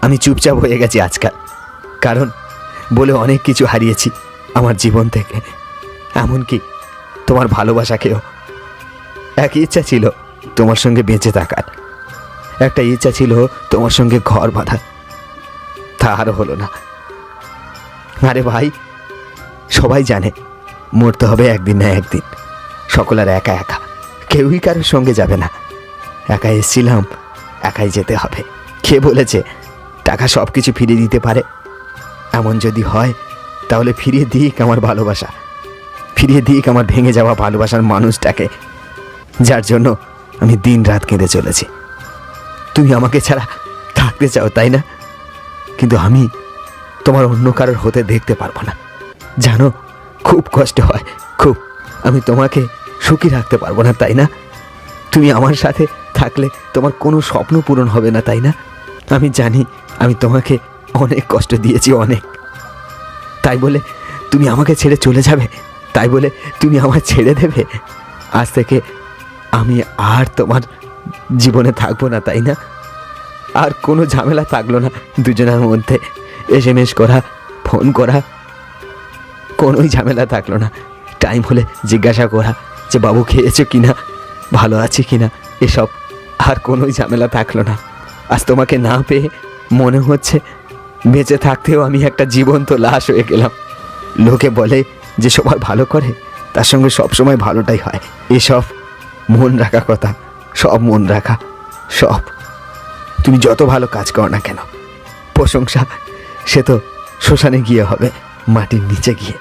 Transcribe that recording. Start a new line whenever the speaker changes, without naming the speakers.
আমি চুপচাপ হয়ে গেছি আজকাল, কারণ বলে অনেক কিছু হারিয়েছি আমার জীবন থেকে, এমনকি তোমার ভালোবাসাকেও। একই ইচ্ছা ছিল তোমার সঙ্গে বেঁচে থাকার, একটা ইচ্ছা ছিল তোমার সঙ্গে ঘর বাঁধার, তা আর হলো না। আরে ভাই, সবাই জানে মরতে হবে একদিন না একদিন, সকলের একা একা, কেউই কারোর সঙ্গে যাবে না। একাই এসেছিলাম, একাই যেতে হবে। কে বলেছে টাকা সব কিছু ফিরিয়ে দিতে পারে? এমন যদি হয় তাহলে ফিরিয়ে দিক আমার ভালোবাসা, ফিরিয়ে দিক আমার ভেঙে যাওয়া ভালোবাসার মানুষটাকে, যার জন্য আমি দিন রাত কেঁদে চলেছি। তুমি আমাকে ছাড়া থাকতে চাও, তাই না? কিন্তু আমি তোমার অন্য কারোর হতে দেখতে পারবো না, জানো, খুব কষ্ট হয়, খুব। আমি তোমাকে সুখী রাখতে পারবো না, তাই না? তুমি আমার সাথে থাকলে তোমার কোনো স্বপ্ন পূরণ হবে না, তাই না? আমি জানি আমি তোমাকে অনেক কষ্ট দিয়েছি, অনেক। তাই বলে তুমি আমাকে ছেড়ে চলে যাবে? তাই বলে তুমি আমায় ছেড়ে দেবে? আজ থেকে আমি আর তোমার জীবনে থাকবো না, তাই না? আর কোনো ঝামেলা থাকলো না দুজনের মধ্যে, SMS করা, ফোন করা, কোনোই ঝামেলা থাকলো না। টাইম হলে জিজ্ঞাসা করা যে বাবু খেয়েছো কিনা, ভালো আছে কিনা, এসব আর কোনোই ঝামেলা থাকলো না। আজ তোমাকে না পেয়ে মনে হচ্ছে বেঁচে থাকতেও আমি একটা জীবন্ত লাশ হয়ে গেলাম। লোকে বলে যে সবার ভালো করে তার সঙ্গে সবসময় ভালোটাই হয়, এসব মন রাখা কথা, সব মন রাখা, সব। তুমি যত ভালো কাজ করো না কেন, প্রশংসা সে তো শ্মশানে গিয়ে হবে, মাটির নিচে গিয়ে।